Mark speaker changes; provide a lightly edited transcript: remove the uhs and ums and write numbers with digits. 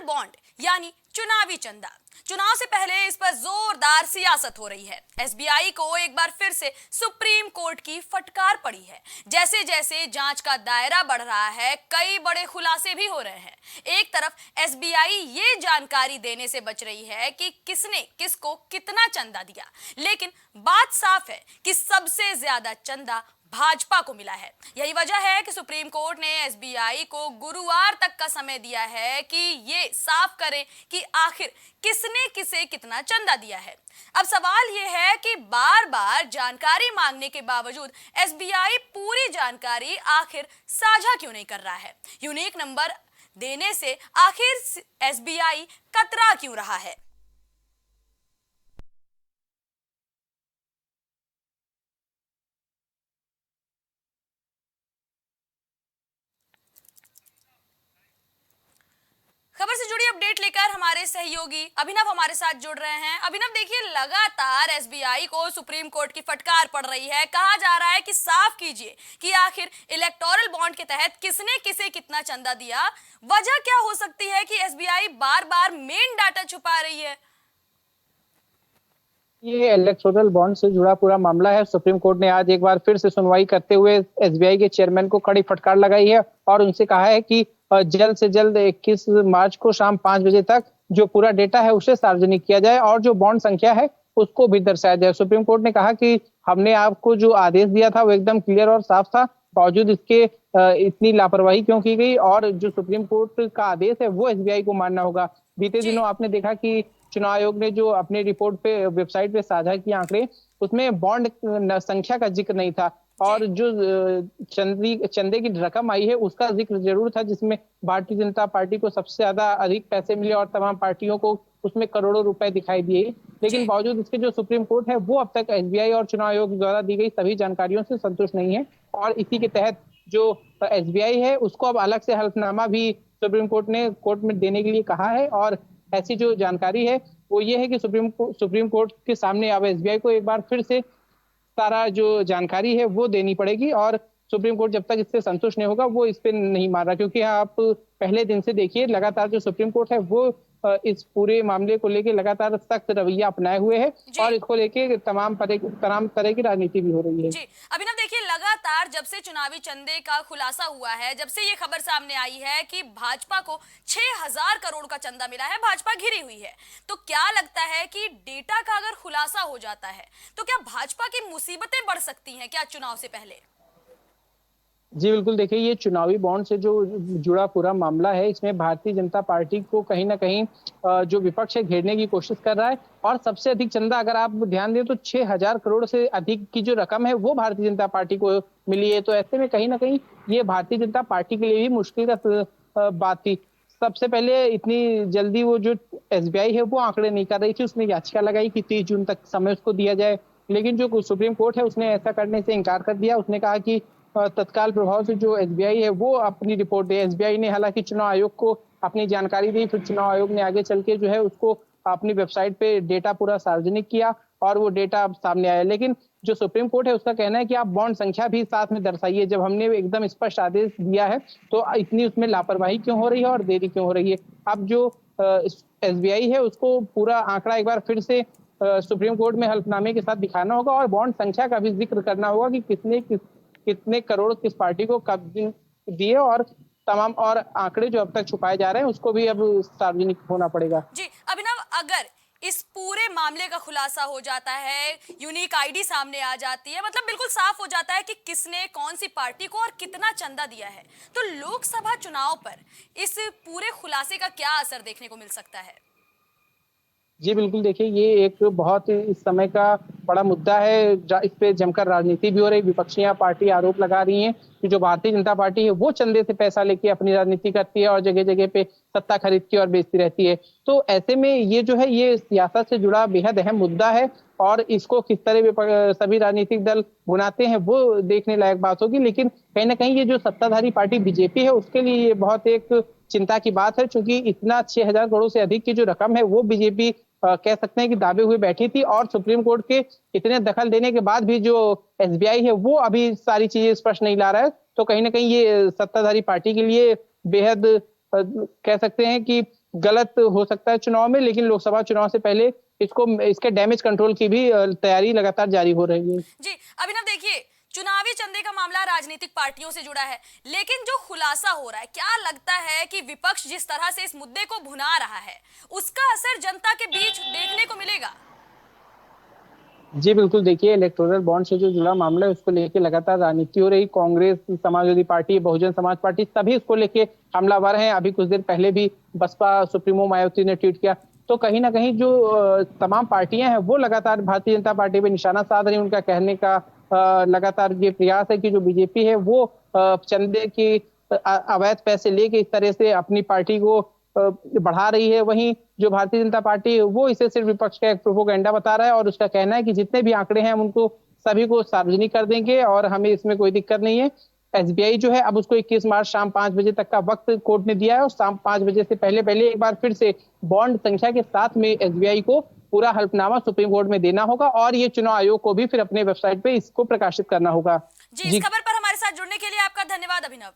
Speaker 1: Bond यानी चुनावी चंदा। चुनाव से पहले इस पर जोरदार सियासत हो रही है। एसबीआई को एक बार फिर से सुप्रीम कोर्ट की फटकार पड़ी है। जैसे जैसे जांच का दायरा बढ़ रहा है, कई बड़े खुलासे भी हो रहे हैं। एक तरफ एसबीआई ये जानकारी देने से बच रही है कि किसने किसको कितना चंदा दिया, लेकिन बात साफ है कि सबसे ज्यादा चंदा भाजपा को मिला है। यही वजह है कि सुप्रीम कोर्ट ने एसबीआई को गुरुवार तक का समय दिया है कि ये साफ करें कि आखिर किसने किसे कितना चंदा दिया है। अब सवाल ये है कि बार बार जानकारी मांगने के बावजूद एसबीआई पूरी जानकारी आखिर साझा क्यों नहीं कर रहा है। यूनिक नंबर देने से आखिर एसबीआई कतरा क्यों रहा है। खबर से जुड़ी अपडेट लेकर हमारे सहयोगी अभिनव हमारे साथ जुड़ रहे हैं। अभिनव, देखिए, लगातार एसबीआई को सुप्रीम कोर्ट की फटकार पड़ रही है। कहा जा रहा है कि साफ कीजिए कि आखिर इलेक्टोरल बॉन्ड के तहत किसने किसे कितना चंदा दिया। वजह क्या हो सकती है कि एसबीआई बार बार मेन डाटा छुपा रही है।
Speaker 2: ये इलेक्टोरल बॉन्ड से जुड़ा पूरा मामला है। सुप्रीम कोर्ट ने आज एक बार फिर से सुनवाई करते हुए एसबीआई के चेयरमैन को कड़ी फटकार लगाई है और उनसे कहा है कि जल्द से जल्द 21 मार्च को शाम 5 बजे तक जो पूरा डेटा है उसे सार्वजनिक किया जाए और जो बॉन्ड संख्या है उसको भी दर्शाया जाए। सुप्रीम कोर्ट ने कहा कि हमने आपको जो आदेश दिया था वो एकदम क्लियर और साफ था, बावजूद इसके इतनी लापरवाही क्यों की गई और जो सुप्रीम कोर्ट का आदेश है वो एसबीआई को मानना होगा। बीते दिनों आपने देखा कि चुनाव आयोग ने जो अपने रिपोर्ट पे वेबसाइट पे साझा किए आंकड़े, उसमें बॉन्ड संख्या का जिक्र नहीं था और जो चंदे की रकम आई है उसका जिक्र जरूर था, जिसमें भारतीय जनता पार्टी को सबसे ज्यादा अधिक पैसे मिले और तमाम पार्टियों को उसमें करोड़ों रुपए दिखाई दिए। लेकिन बावजूद इसके जो सुप्रीम कोर्ट है वो अब तक एसबीआई और चुनाव आयोग द्वारा दी गई सभी जानकारियों से संतुष्ट नहीं है और इसी के तहत जो एसबीआई है उसको अब अलग से हलफनामा भी सुप्रीम कोर्ट ने कोर्ट में देने के लिए कहा है। और ऐसी जो जानकारी है वो ये है कि सुप्रीम कोर्ट के सामने अब एसबीआई को एक बार फिर से सारा जो जानकारी है वो देनी पड़ेगी और सुप्रीम कोर्ट जब तक इससे संतुष्ट नहीं होगा वो इस पे नहीं मान रहा, क्योंकि आप पहले दिन से देखिए लगातार जो सुप्रीम कोर्ट है वो इस पूरे मामले को लेकर लगातार सख्त रवैया अपनाए हुए है और इसको लेके तमाम तरह की राजनीति भी हो रही है।
Speaker 1: जी अभिनव, देखिए, लगातार जब से चुनावी चंदे का खुलासा हुआ है, जब से ये खबर सामने आई है कि भाजपा को 6000 करोड़ का चंदा मिला है, भाजपा घिरी हुई है, तो क्या लगता है कि डेटा का अगर खुलासा हो जाता है तो क्या भाजपा की मुसीबतें बढ़ सकती हैं क्या चुनाव से पहले।
Speaker 2: जी बिल्कुल, देखिए ये चुनावी बॉन्ड से जो जुड़ा पूरा मामला है इसमें भारतीय जनता पार्टी को कहीं ना कहीं जो विपक्ष है घेरने की कोशिश कर रहा है और सबसे अधिक चंदा अगर आप ध्यान दें तो 6000 करोड़ से अधिक की जो रकम है वो भारतीय जनता पार्टी को मिली है। तो ऐसे में कहीं ना कहीं ये भारतीय जनता पार्टी के लिए भी मुश्किल का बात थी। सबसे पहले इतनी जल्दी वो जो एसबीआई है वो आंकड़े नहीं कर रही थी, उसने याचिका लगाई कि 30 जून तक समय उसको दिया जाए, लेकिन जो सुप्रीम कोर्ट है उसने ऐसा करने से इनकार कर दिया। उसने कहा कि तत्काल प्रभाव से जो एसबीआई है वो अपनी रिपोर्ट दे। एसबीआई ने हालांकि चुनाव आयोग को अपनी जानकारी दी, फिर चुनाव आयोग ने आगे चल के जो है उसको अपनी वेबसाइट पे डेटा पूरा सार्वजनिक किया और वो डेटा अब सामने आया। लेकिन जो सुप्रीम कोर्ट है उसका कहना है कि आप बॉन्ड संख्या भी साथ में दर्शाइए। जब हमने एकदम स्पष्ट आदेश दिया है तो इतनी उसमें लापरवाही क्यों हो रही है और देरी क्यों हो रही है। अब जो एसबीआई है उसको पूरा आंकड़ा एक बार फिर से सुप्रीम कोर्ट में हल्फनामे के साथ दिखाना होगा और बॉन्ड संख्या का भी जिक्र करना होगा कि कितने करोड़ किस पार्टी को कब दिए और तमाम और आंकड़े जो अब तक छुपाए जा रहे हैं उसको भी अब सार्वजनिक होना पड़ेगा।
Speaker 1: जी अभिनव, अगर इस पूरे मामले का खुलासा हो जाता है, यूनिक आईडी सामने आ जाती है, मतलब बिल्कुल साफ हो जाता है कि किसने कौन सी पार्टी को और कितना चंदा दिया है, तो लोकसभा चुनाव पर इस पूरे खुलासे का क्या असर देखने को मिल सकता है।
Speaker 2: जी बिल्कुल, देखिए ये एक बहुत इस समय का बड़ा मुद्दा है। इस पे जमकर राजनीति भी हो रही। विपक्षियां पार्टी आरोप लगा रही हैं कि जो भारतीय जनता पार्टी है वो चंदे से पैसा लेके अपनी राजनीति करती है और जगह जगह पे सत्ता खरीदती और बेचती रहती है। तो ऐसे में ये जो है ये सियासत से जुड़ा बेहद अहम मुद्दा है और इसको किस तरह सभी राजनीतिक दल भुनाते हैं वो देखने लायक बात होगी। लेकिन कहीं ना कहीं ये जो सत्ताधारी पार्टी बीजेपी है उसके लिए ये बहुत एक चिंता की बात है, क्योंकि इतना 6000 करोड़ से अधिक की जो रकम है वो बीजेपी कह सकते हैं कि दावे हुए बैठी थी और सुप्रीम कोर्ट के इतने दखल देने के बाद भी जो एसबीआई है वो अभी सारी चीजें स्पष्ट नहीं ला रहा है। तो कहीं ना कहीं ये सत्ताधारी पार्टी के लिए बेहद कह सकते हैं कि गलत हो सकता है चुनाव में, लेकिन लोकसभा चुनाव से पहले इसके डैमेज कंट्रोल की भी तैयारी लगातार जारी हो रही है।
Speaker 1: जी अभिनव, देखिए चुनावी चंदे का मामला राजनीतिक पार्टियों से जुड़ा है, लेकिन जो खुलासा हो रहा है, क्या लगता है कि विपक्ष जिस तरह से इस मुद्दे को भुना रहा है उसका असर जनता के बीच देखने को मिलेगा?
Speaker 2: जी बिल्कुल, देखिए इलेक्टोरल बॉन्ड से जो जुड़ा मामला है उसको लेके लगातार राजनीति हो रही। कांग्रेस, समाजवादी पार्टी, बहुजन समाज पार्टी सभी इसको लेके हमलावर हैं। अभी कुछ देर पहले भी बसपा सुप्रीमो मायावती ने ट्वीट किया। तो कहीं ना कहीं जो तमाम पार्टियां हैं वो लगातार भारतीय जनता पार्टी पे निशाना साध रही। उनका कहने का लगातार ये प्रयास है कि जो बीजेपी है वो चंदे की अवैध पैसे लेके इस तरह से अपनी पार्टी को बढ़ा रही है। वहीं जो भारतीय जनता पार्टी है वो इसे सिर्फ विपक्ष का एक प्रोपोगेंडा बता रहा है और उसका कहना है कि जितने भी आंकड़े हैं हम उनको सभी को सार्वजनिक कर देंगे और हमें इसमें कोई दिक्कत नहीं है। एसबीआई जो है अब उसको 21 मार्च शाम 5 बजे तक का वक्त कोर्ट ने दिया है और शाम 5 बजे से पहले पहले एक बार फिर से बॉन्ड संख्या के साथ में एसबीआई को पूरा हल्फनामा सुप्रीम कोर्ट में देना होगा और ये चुनाव आयोग को भी फिर अपने वेबसाइट पे इसको प्रकाशित करना होगा।
Speaker 1: जी, इस खबर पर हमारे साथ जुड़ने के लिए आपका धन्यवाद अभिनव।